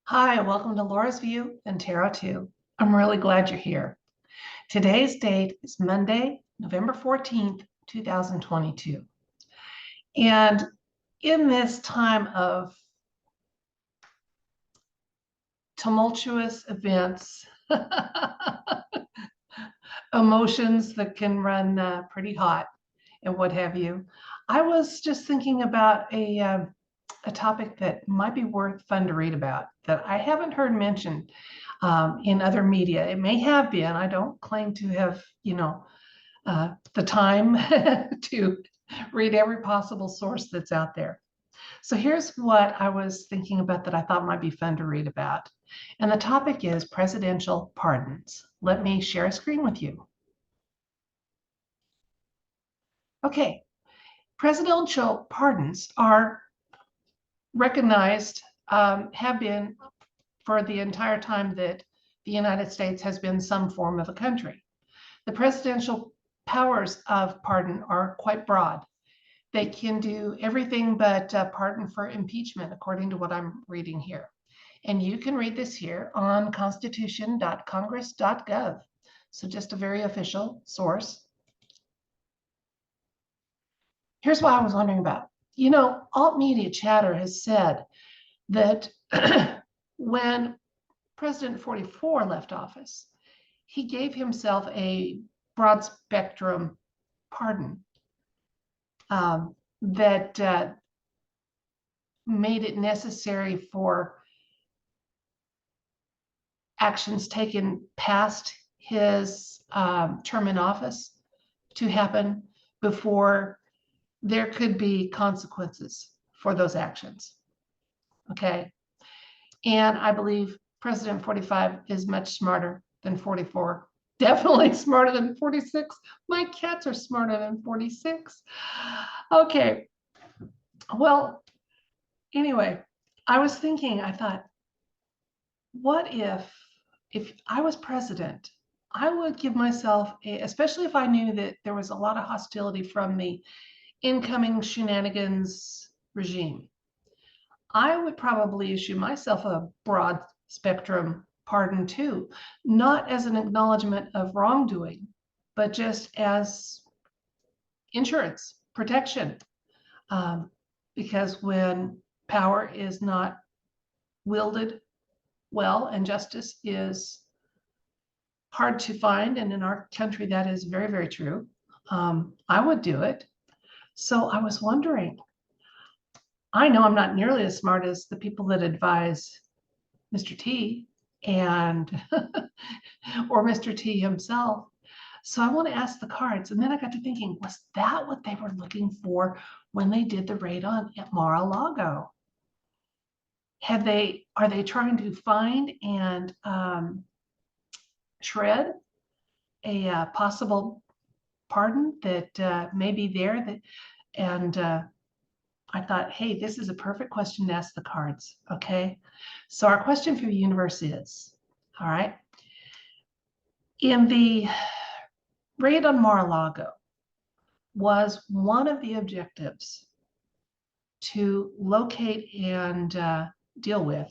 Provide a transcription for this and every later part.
Hi, welcome to Laura's View and Tarot 2. I'm really glad you're here. Today's date is Monday, November 14th, 2022. And in this time of tumultuous events, emotions that can run pretty hot and what have you, I was just thinking about a topic that might be fun to read about that I haven't heard mentioned in other media. It may have been. I don't claim to have, the time to read every possible source that's out there. So here's what I was thinking about that I thought might be fun to read about. And the topic is presidential pardons. Let me share a screen with you. Okay, presidential pardons are recognized, have been for the entire time that the United States has been some form of a country. The presidential powers of pardon are quite broad. They can do everything but pardon for impeachment, according to what I'm reading here. And you can read this here on constitution.congress.gov. So just a very official source. Here's what I was wondering about. Alt media chatter has said that when President 44 left office, he gave himself a broad spectrum pardon that made it necessary for actions taken past his term in office to happen before there could be consequences for those actions. Okay. And I believe President 45 is much smarter than 44. Definitely smarter than 46. My cats are smarter than 46. Okay. Well, anyway, I was thinking, I thought, what if I was president, I would give myself especially if I knew that there was a lot of hostility from the incoming shenanigans regime, I would probably issue myself a broad spectrum pardon too, not as an acknowledgement of wrongdoing, but just as insurance, protection. Because when power is not wielded well and justice is hard to find, and in our country that is very, very true, I would do it. So I was wondering, I know I'm not nearly as smart as the people that advise Mr. T and or Mr. T himself. So I want to ask the cards. And then I got to thinking, was that what they were looking for when they did the raid on at Mar-a-Lago? Are they trying to find and shred a possible pardon that may be there? And I thought, hey, this is a perfect question to ask the cards. Okay. So our question for the universe is, all right, in the raid on Mar-a-Lago, was one of the objectives to locate and deal with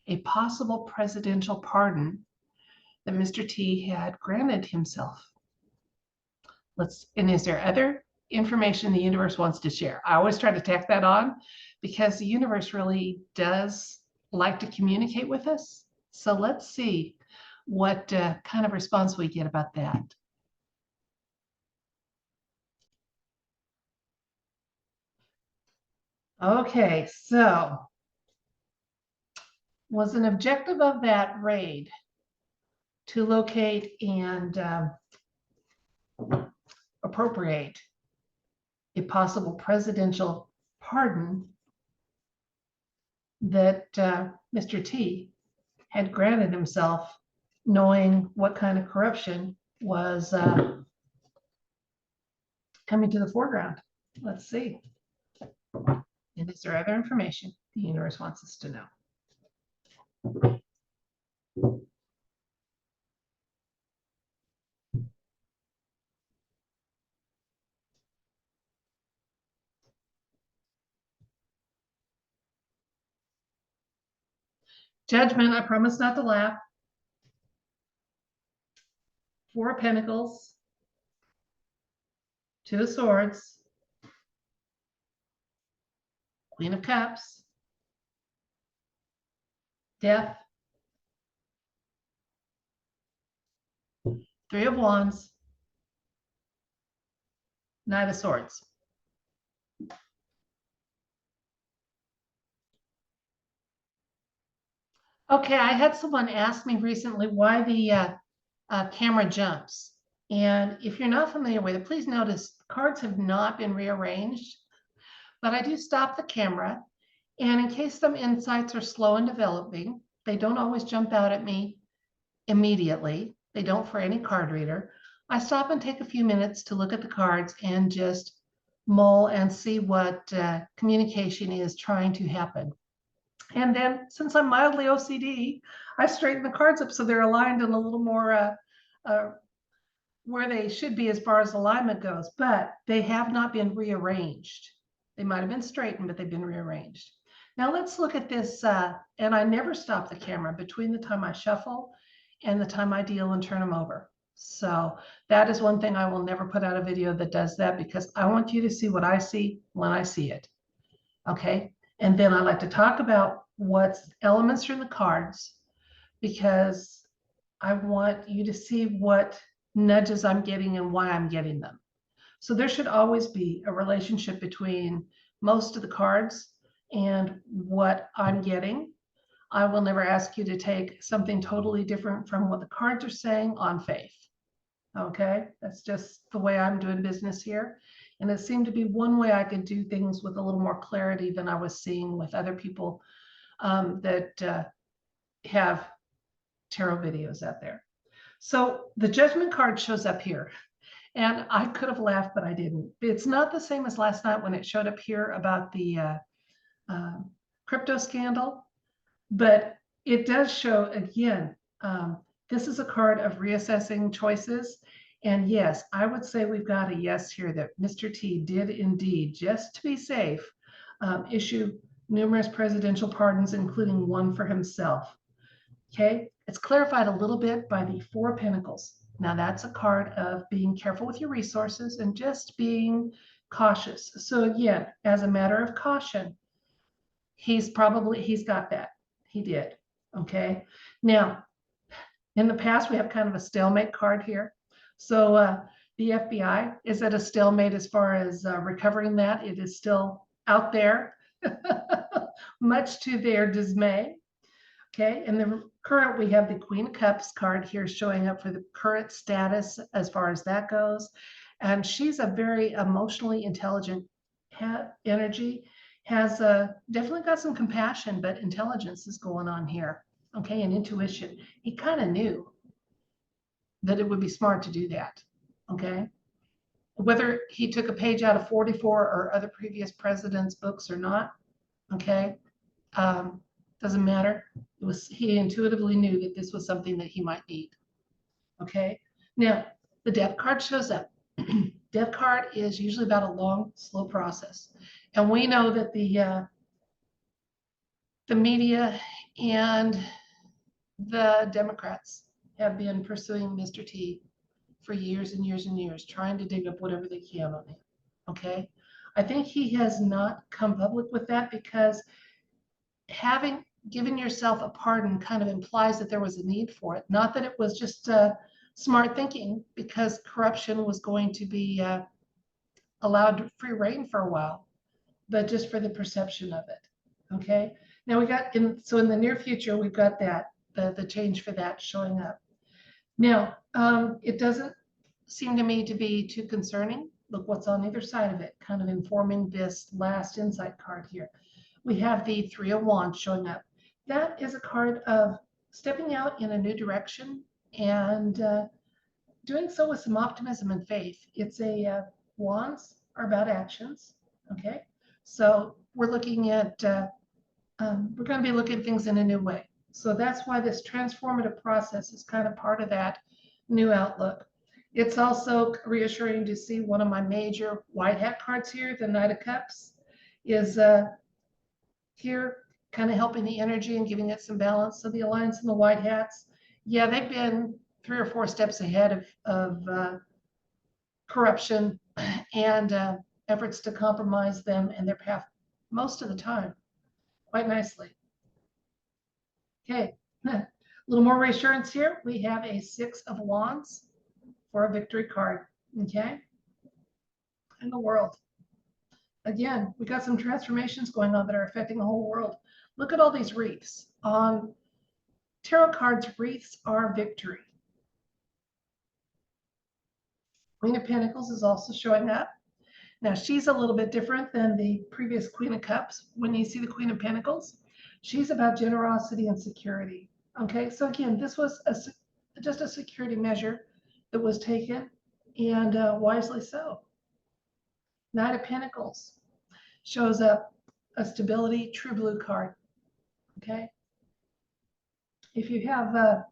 a possible presidential pardon that Mr. T had granted himself. And is there other information the universe wants to share? I always try to tack that on because the universe really does like to communicate with us. So let's see what kind of response we get about that. Okay, so was an objective of that raid to locate and appropriate a possible presidential pardon that Mr. T had granted himself, knowing what kind of corruption was coming to the foreground. Let's see. And is there other information the universe wants us to know? Judgment, I promise not to laugh. Four of Pentacles, Two of Swords, Queen of Cups, Death, Three of Wands, Knight of Swords. Okay, I had someone ask me recently why the camera jumps. And if you're not familiar with it, please notice cards have not been rearranged, but I do stop the camera. And in case some insights are slow in developing, they don't always jump out at me immediately. They don't for any card reader. I stop and take a few minutes to look at the cards and just mull and see what communication is trying to happen. And then since I'm mildly OCD, I straighten the cards up so they're aligned and a little more where they should be as far as alignment goes, but they have not been rearranged. They might have been straightened, but they've been rearranged. Now let's look at this, and I never stop the camera between the time I shuffle and the time I deal and turn them over. So that is one thing I will never put out a video that does that, because I want you to see what I see when I see it. Okay, and then I like to talk about what's elements from the cards, because I want you to see what nudges I'm getting and why I'm getting them. So there should always be a relationship between most of the cards and what I'm getting. I will never ask you to take something totally different from what the cards are saying on faith. Okay, that's just the way I'm doing business here. And it seemed to be one way I could do things with a little more clarity than I was seeing with other people that have tarot videos out there. So the Judgment card shows up here. And I could have laughed, but I didn't. It's not the same as last night when it showed up here about the crypto scandal, but it does show again, this is a card of reassessing choices. And yes, I would say we've got a yes here that Mr. T did indeed, just to be safe, issue numerous presidential pardons, including one for himself. Okay, it's clarified a little bit by the Four of Pentacles. Now that's a card of being careful with your resources and just being cautious. So again, as a matter of caution, he's got that. He did. Okay. Now, in the past, we have kind of a stalemate card here. So the FBI is at a stalemate as far as recovering that. It is still out there, much to their dismay. Okay, and the current, we have the Queen of Cups card here showing up for the current status as far as that goes. And she's a very emotionally intelligent energy, has definitely got some compassion, but intelligence is going on here. Okay, and intuition. He kind of knew that it would be smart to do that. Okay, whether he took a page out of 44 or other previous presidents' books or not, okay, doesn't matter. He intuitively knew that this was something that he might need. Okay. Now the Death card shows up. Death card is usually about a long, slow process, and we know that the media and the Democrats have been pursuing Mr. T for years and years and years, trying to dig up whatever they can on him. Okay. I think he has not come public with that because having given yourself a pardon kind of implies that there was a need for it. Not that it was just smart thinking, because corruption was going to be allowed free reign for a while, but just for the perception of it. Okay. Now we got in the near future, we've got that, the change for that showing up. Now, it doesn't seem to me to be too concerning. Look what's on either side of it, kind of informing this last insight card here. We have the Three of Wands showing up. That is a card of stepping out in a new direction and doing so with some optimism and faith. It's wands are about actions. Okay, so we're looking at we're going to be looking at things in a new way. So that's why this transformative process is kind of part of that new outlook. It's also reassuring to see one of my major white hat cards here, the Knight of Cups, is here kind of helping the energy and giving it some balance. So the Alliance and the White Hats, yeah, they've been 3 or 4 steps ahead of corruption and efforts to compromise them and their path most of the time, quite nicely. Okay, a little more reassurance here. We have a 6 of Wands for a victory card, okay? In the world. Again, we got some transformations going on that are affecting the whole world. Look at all these wreaths. On tarot cards, wreaths are victory. Queen of Pentacles is also showing up. Now, she's a little bit different than the previous Queen of Cups. When you see the Queen of Pentacles, she's about generosity and security. Okay, so again, this was just a security measure that was taken, and wisely so. Knight of Pentacles shows up a stability, true blue card. Okay, if you have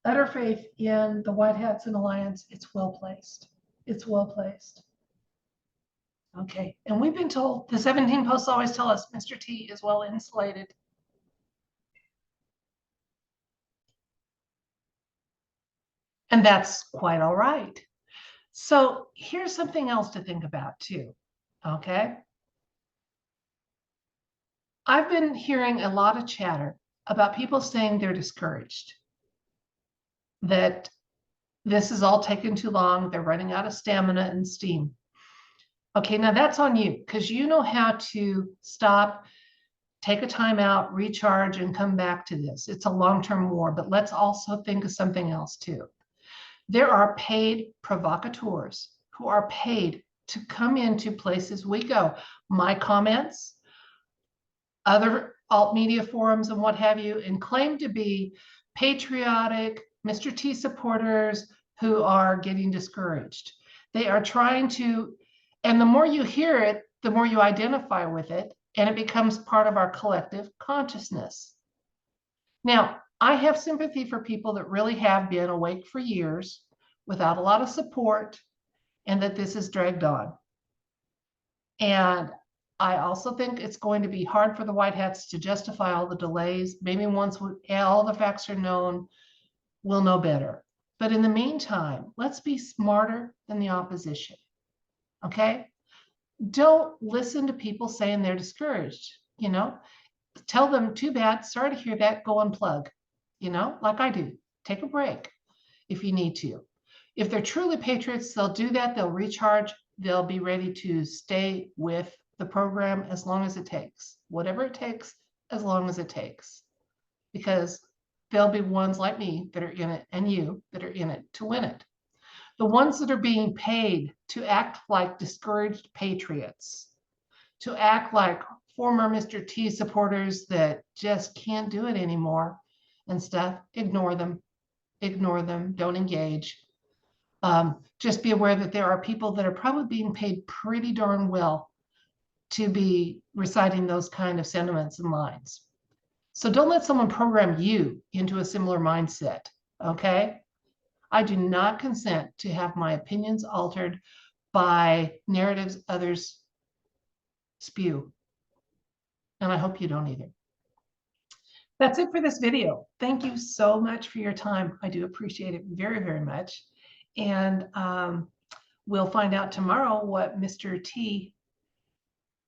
utter faith in the White Hats and Alliance, it's well placed. It's well placed. Okay, and we've been told, the 17 posts always tell us Mr. T is well insulated. And that's quite all right. So here's something else to think about too, okay? I've been hearing a lot of chatter about people saying they're discouraged, that this is all taking too long, they're running out of stamina and steam. Okay, now that's on you, because you know how to stop, take a time out, recharge, and come back to this. It's a long-term war, but let's also think of something else too. There are paid provocateurs who are paid to come into places we go. My comments, other alt media forums and what have you, and claim to be patriotic Mr. T supporters who are getting discouraged. They are trying to, and the more you hear it, the more you identify with it, and it becomes part of our collective consciousness. Now, I have sympathy for people that really have been awake for years without a lot of support, and that this is dragged on. And I also think it's going to be hard for the White Hats to justify all the delays. Maybe once all the facts are known, we'll know better. But in the meantime, let's be smarter than the opposition, okay? Don't listen to people saying they're discouraged, you know? Tell them, too bad, sorry to hear that, go unplug, you know, like I do. Take a break if you need to. If they're truly patriots, they'll do that, they'll recharge, they'll be ready to stay with the program as long as it takes, whatever it takes, as long as it takes, because there'll be ones like me that are in it, and you that are in it to win it. The ones that are being paid to act like discouraged patriots, to act like former Mr. T supporters that just can't do it anymore and stuff, ignore them, don't engage. Just be aware that there are people that are probably being paid pretty darn well to be reciting those kind of sentiments and lines. So don't let someone program you into a similar mindset, okay? I do not consent to have my opinions altered by narratives others spew. And I hope you don't either. That's it for this video. Thank you so much for your time. I do appreciate it very, very much. And we'll find out tomorrow what Mr. T,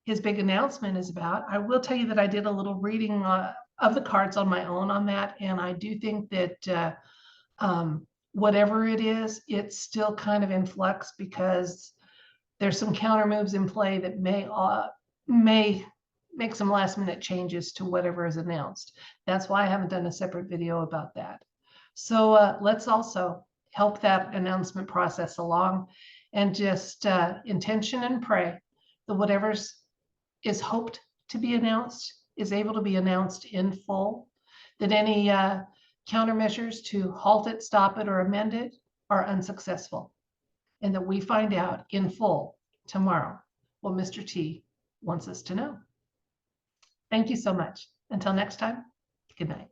his big announcement is about. I will tell you that I did a little reading of the cards on my own on that. And I do think that whatever it is, it's still kind of in flux, because there's some counter moves in play that may make some last minute changes to whatever is announced. That's why I haven't done a separate video about that. So let's also help that announcement process along, and just intention and pray that whatever is hoped to be announced is able to be announced in full, that any countermeasures to halt it, stop it, or amend it are unsuccessful, and that we find out in full tomorrow what Mr. T wants us to know. Thank you so much. Until next time, good night.